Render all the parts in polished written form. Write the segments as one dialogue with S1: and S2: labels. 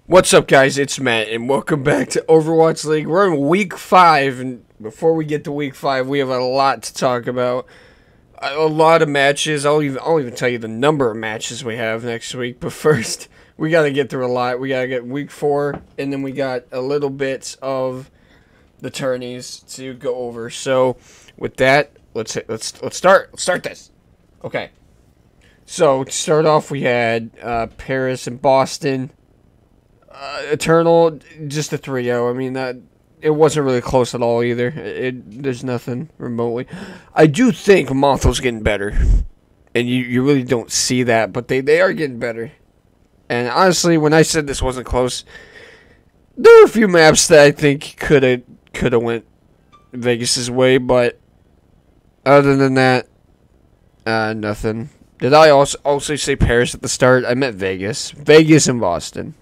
S1: What's up, guys? It's Matt, and welcome back to Overwatch League. We're in Week 5, and before we get to Week 5, we have a lot to talk about. A lot of matches. I'll even tell you the number of matches we have next week. But first, we got to get through a lot. We got to get Week 4, and then we got a little bit of the tourneys to go over. So, with that, let's start. Let's start this. Okay. So, to start off, we had Paris and Boston. Eternal, just a 3-0. I mean, that it wasn't really close at all either. There's nothing remotely. I do think Monthel's getting better, and you really don't see that, but they are getting better. And honestly, when I said this wasn't close, there were a few maps that I think could have went Vegas's way, but other than that, nothing. Did I also say Paris at the start? I meant Vegas. Vegas and Boston.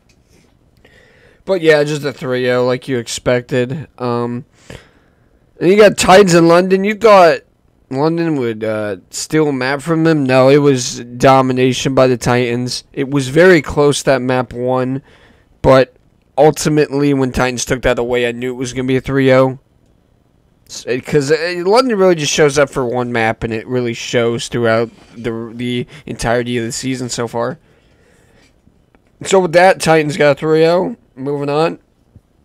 S1: But yeah, just a 3-0 like you expected. And you got Titans in London. You thought London would steal a map from them? No, it was domination by the Titans. It was very close that map won. But ultimately, when Titans took that away, I knew it was going to be a 3-0. Because London really just shows up for one map, and it really shows throughout the entirety of the season so far. So with that, Titans got a 3-0. Moving on.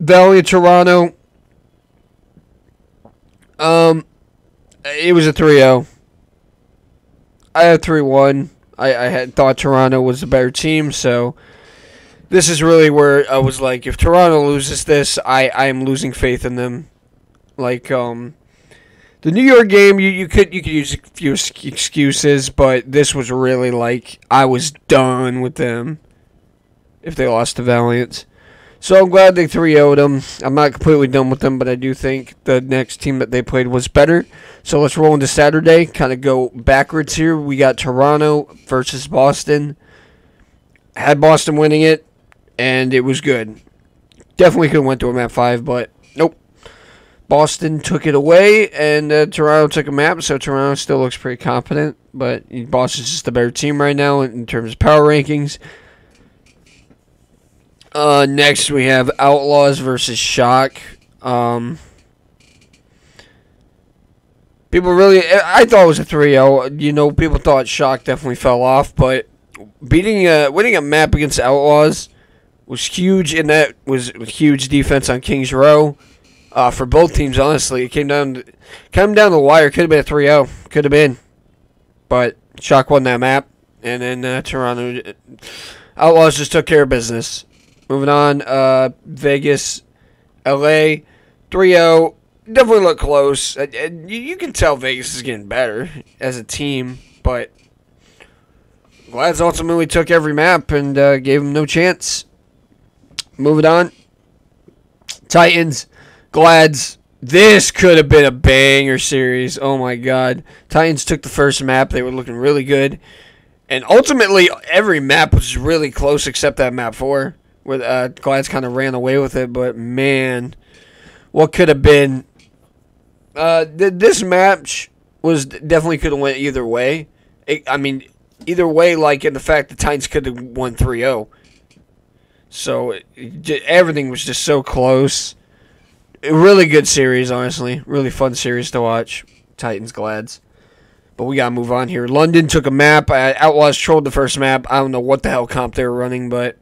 S1: Valley of Toronto. It was a 3-0. I had 3-1. I had thought Toronto was a better team, so this is really where I was like, if Toronto loses this, I am losing faith in them. Like, the New York game, you could use a few excuses, but this was really like, I was done with them if they lost to Valiant. So I'm glad they 3-0'd them. I'm not completely done with them, but I do think the next team that they played was better. So let's roll into Saturday. Kind of go backwards here. We got Toronto versus Boston. Had Boston winning it, and it was good. Definitely could have went to a map 5, but nope. Boston took it away, and Toronto took a map, so Toronto still looks pretty confident. But Boston's just a better team right now in terms of power rankings. Next we have Outlaws versus Shock. People really, I thought it was a 3-0. You know, people thought Shock definitely fell off, but winning a map against Outlaws was huge, and that was huge defense on Kings Row. For both teams, honestly, it came down the wire. Could have been a 3-0. Could have been, but Shock won that map, and then Toronto Outlaws just took care of business. Moving on, Vegas, LA, 3-0. Definitely look close. You can tell Vegas is getting better as a team, but Glads ultimately took every map and gave them no chance. Moving on, Titans, Glads. This could have been a banger series. Oh my God. Titans took the first map. They were looking really good. And ultimately, every map was really close except that map 4. Where Glads kind of ran away with it, but man, what could have been? This match was definitely could have went either way. Either way, like in the fact the Titans could have won 3-0. So everything was just so close. A really good series, honestly. Really fun series to watch. Titans Glads. But we gotta move on here. London took a map. Outlaws trolled the first map. I don't know what the hell comp they were running, but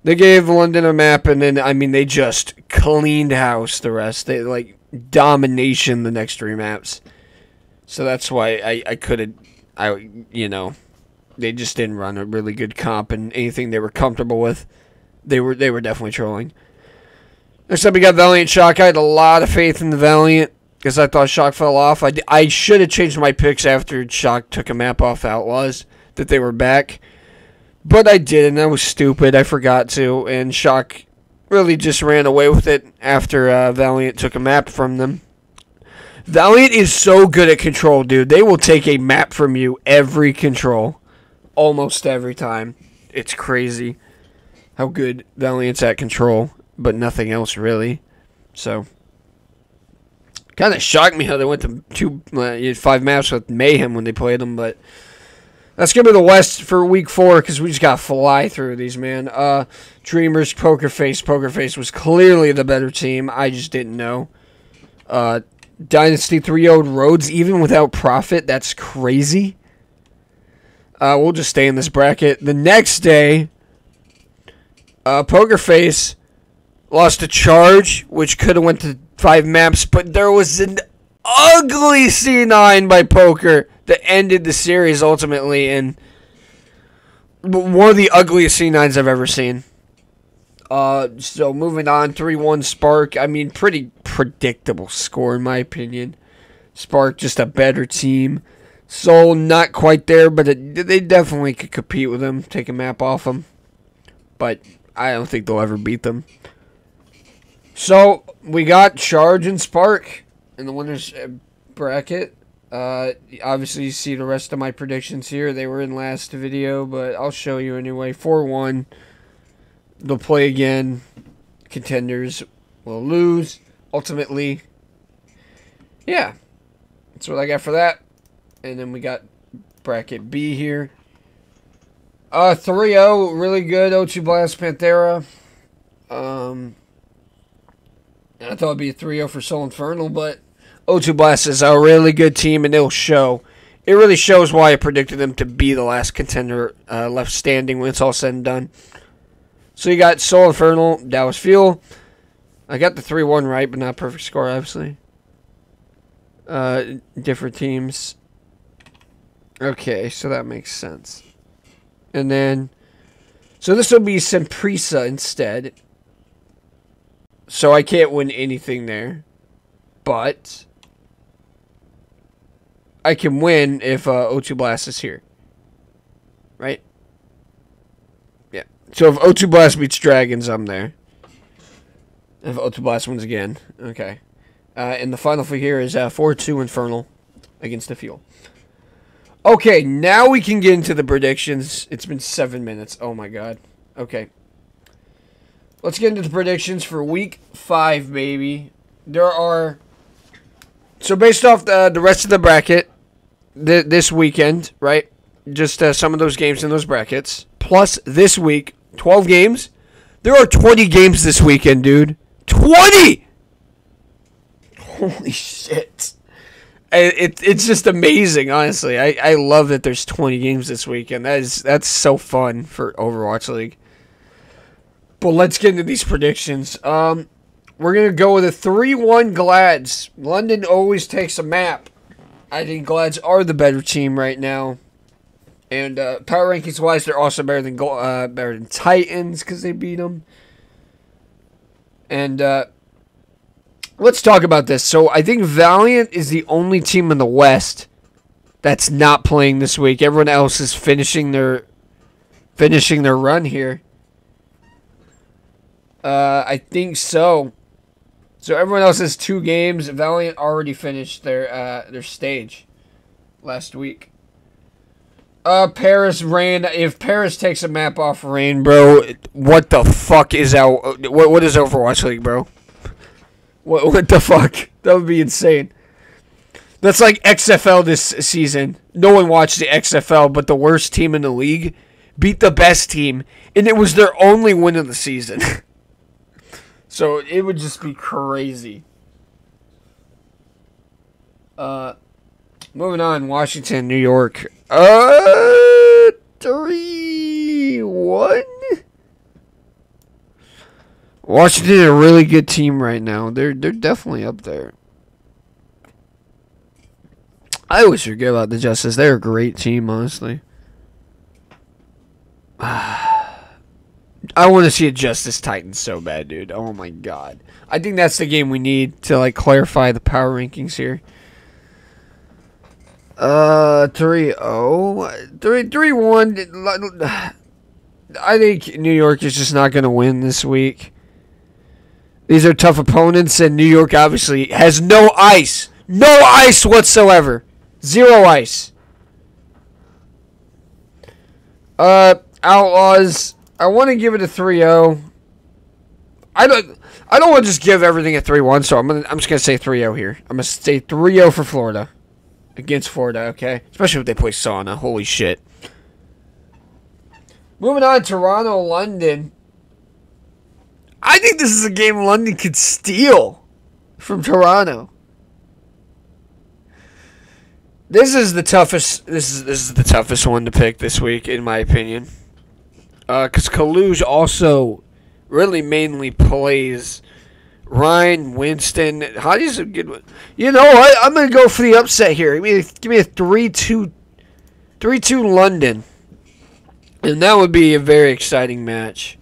S1: they gave London a map, and then, they just cleaned house the rest. They, domination the next 3 maps. So that's why they just didn't run a really good comp, and anything they were comfortable with, they were definitely trolling. Next up, we got Valiant Shock. I had a lot of faith in the Valiant, because I thought Shock fell off. I should have changed my picks after Shock took a map off Outlaws, that they were back. But I didn't. I was stupid. I forgot to. And Shock really just ran away with it after Valiant took a map from them. Valiant is so good at control, dude. They will take a map from you every control. Almost every time. It's crazy how good Valiant's at control. But nothing else, really. So, kind of shocked me how they went to 5 maps with Mayhem when they played them. But Let's give me the West for week 4 because we just got to fly through these, man. Dreamers, Poker Face. Poker Face was clearly the better team. I just didn't know. Dynasty 3-0'd Rhodes even without profit. That's crazy. We'll just stay in this bracket. The next day, Poker Face lost to Charge, which could have went to 5 maps, but there was an ugly C9 by Poker that ended the series ultimately, and one of the ugliest C9s I've ever seen. So moving on, 3-1 Spark. I mean, pretty predictable score in my opinion. Spark just a better team. Soul not quite there, but they definitely could compete with them, take a map off them. But I don't think they'll ever beat them. So we got Charge and Spark in the winners bracket. Obviously you see the rest of my predictions here. They were in last video, but I'll show you anyway. 4-1. They'll play again. Contenders will lose. Ultimately, yeah. That's what I got for that. And then we got bracket B here. 3-0, really good. O2 Blast Panthera. I thought it'd be a 3-0 for Soul Infernal, but O2 Blast is a really good team, and it'll show. It really shows why I predicted them to be the last contender left standing when it's all said and done. So you got Soul Infernal, Dallas Fuel. I got the 3-1 right, but not perfect score, obviously. Different teams. Okay, so that makes sense. And then, so this will be Semprisa instead. So I can't win anything there. But I can win if O2 Blast is here. Right? Yeah. So if O2 Blast beats Dragons, I'm there. If O2 Blast wins again. Okay. And the final for here is 4-2 Infernal against the Fuel. Okay, now we can get into the predictions. It's been 7 minutes. Oh my god. Okay. Let's get into the predictions for week 5, baby. There are... So based off the rest of the bracket, this weekend, right? Just some of those games in those brackets. Plus this week, 12 games. There are 20 games this weekend, dude. 20! Holy shit. It's just amazing, honestly. I love that there's 20 games this weekend. That's so fun for Overwatch League. But let's get into these predictions. We're going to go with a 3-1 Glads. London always takes a map. I think Glads are the better team right now. And power rankings wise, they're also better than Titans because they beat them. And let's talk about this. So I think Valiant is the only team in the West that's not playing this week. Everyone else is finishing their run here. I think so. So everyone else has 2 games. Valiant already finished their stage last week. Paris Rain. If Paris takes a map off Rain, bro, what the fuck is out? What is Overwatch League, bro? What the fuck? That would be insane. That's like XFL this season. No one watched the XFL, but the worst team in the league beat the best team, and it was their only win of the season. So it would just be crazy. Moving on, Washington, New York. 3-1. Washington is a really good team right now. They're definitely up there. I always forget about the Justice. They're a great team, honestly. I want to see a Justice Titans so bad, dude. Oh my god. I think that's the game we need to like clarify the power rankings here. 3-0. 3-1. I think New York is just not going to win this week. These are tough opponents, and New York obviously has no ice. No ice whatsoever. 0 ice. Outlaws. I want to give it a 3-0. I don't want to just give everything a 3-1, so I'm just gonna say 3-0 here. I'm gonna say 3-0 for Florida. against Florida, okay? Especially if they play Sauna. Holy shit. Moving on, Toronto, London. I think this is a game London could steal from Toronto. This is the toughest. This is the toughest one to pick this week, in my opinion. Because Kaluge also really mainly plays Ryan, Winston. Hottie's a good one. You know what? I'm gonna go for the upset here. Give me a 3-2 London, and that would be a very exciting match.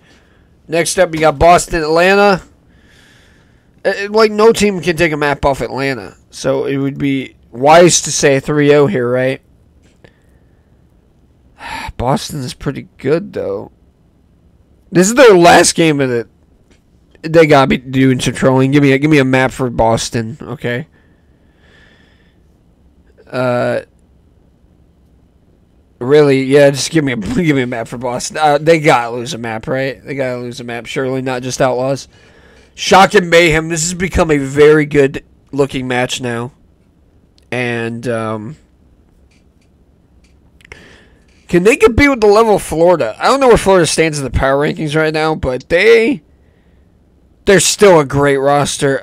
S1: Next up, you got Boston, Atlanta. Like, no team can take a map off Atlanta, so it would be wise to say 3-0 here, right? Boston is pretty good, though. This is their last game of it. They gotta be doing some trolling. Give me a map for Boston, okay? Really, yeah, just give me a map for Boston. They gotta lose a map, right? They gotta lose a map. Surely not just Outlaws. Shock and Mayhem. This has become a very good looking match now, and can they compete with the level of Florida? I don't know where Florida stands in the power rankings right now, but they're still a great roster.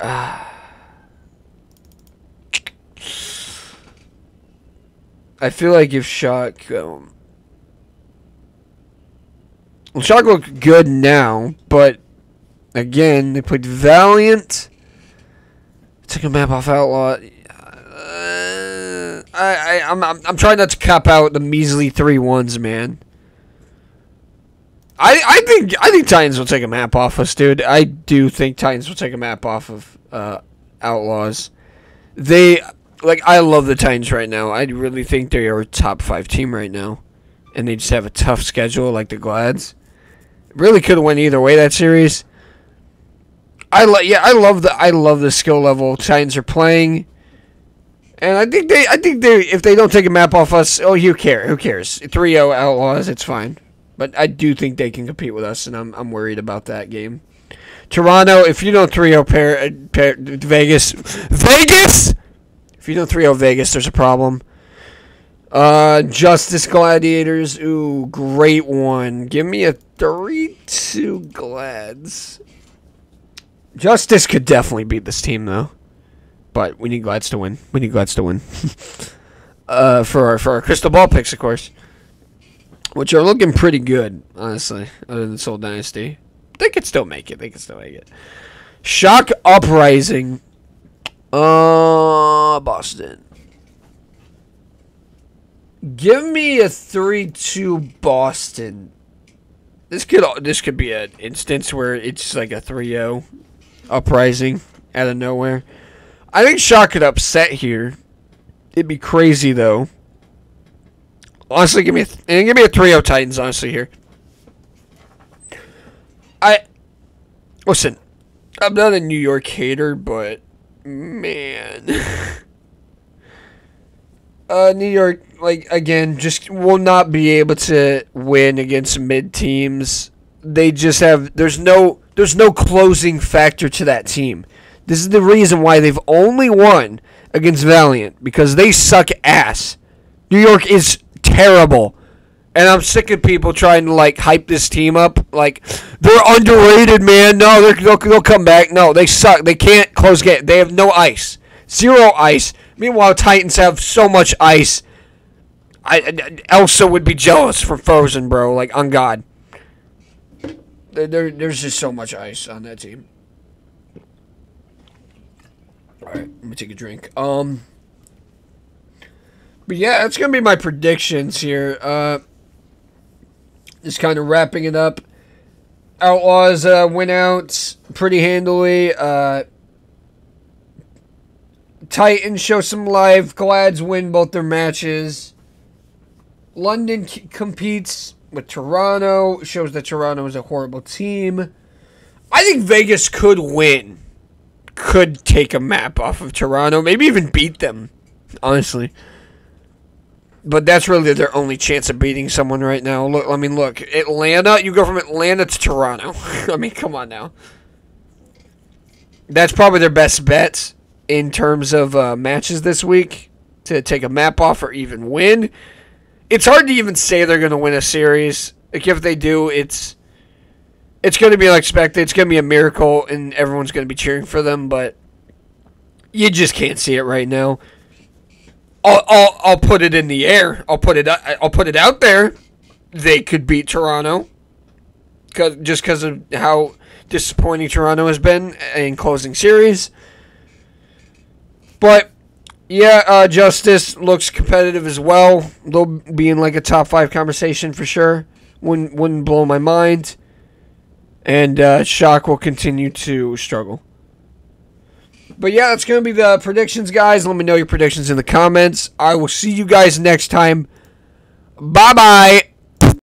S1: I feel like if Shock... Shock look good now, but again, they played Valiant. Took a map off Outlaw. I'm trying not to cop out the measly 3-1s, man. I think Titans will take a map off us, dude. I do think Titans will take a map off of Outlaws. I love the Titans right now. I really think they are a top 5 team right now, and they just have a tough schedule like the Glads. Really could have went either way that series. I love the skill level Titans are playing, and I think they if they don't take a map off us, who cares? 3-0 Outlaws, it's fine. But I do think they can compete with us, and I'm worried about that game. Toronto, if you don't 3-0 Vegas. If you don't 3-0 Vegas, there's a problem. Justice Gladiators, ooh, great one. Give me a 3-2 Glads. Justice could definitely beat this team, though. But we need Glads to win. For our crystal ball picks, of course. Which are looking pretty good, honestly, other than Soul Dynasty. They could still make it. Shock Uprising. Boston. Give me a 3-2 Boston. This could be an instance where it's like a 3-0 Uprising out of nowhere. I think Shock could upset here. It'd be crazy, though. Honestly, give me a 3-0 Titans, honestly, here. Listen, I'm not a New York hater, but, man. New York, again, just will not be able to win against mid teams. They just have, there's no closing factor to that team. This is the reason why they've only won against Valiant, because they suck ass. New York is terrible, and I'm sick of people trying to hype this team up like they're underrated, man. No, they'll come back. No, they suck. They can't close game. They have no ice, 0 ice. Meanwhile, Titans have so much ice. Elsa would be jealous from Frozen, bro. On God, there's just so much ice on that team. All right, let me take a drink. But yeah, that's going to be my predictions here. Just kind of wrapping it up. Outlaws went out pretty handily. Titans show some life. Glads win both their matches. London competes with Toronto. Shows that Toronto is a horrible team. I think Vegas could win. Could take a map off of Toronto. Maybe even beat them, honestly. But that's really their only chance of beating someone right now. Look, Atlanta, you go from Atlanta to Toronto. Come on now. That's probably their best bet in terms of matches this week. to take a map off or even win. It's hard to even say they're going to win a series. Like, if they do, it's going to be unexpected. It's going to be a miracle, and everyone's going to be cheering for them, but you just can't see it right now. I'll put it in the air. I'll put it out there. They could beat Toronto, just because of how disappointing Toronto has been in closing series. But yeah, Justice looks competitive as well. They'll be in like a top 5 conversation for sure. Wouldn't blow my mind. And Shock will continue to struggle. But yeah, that's going to be the predictions, guys. Let me know your predictions in the comments. I will see you guys next time. Bye-bye.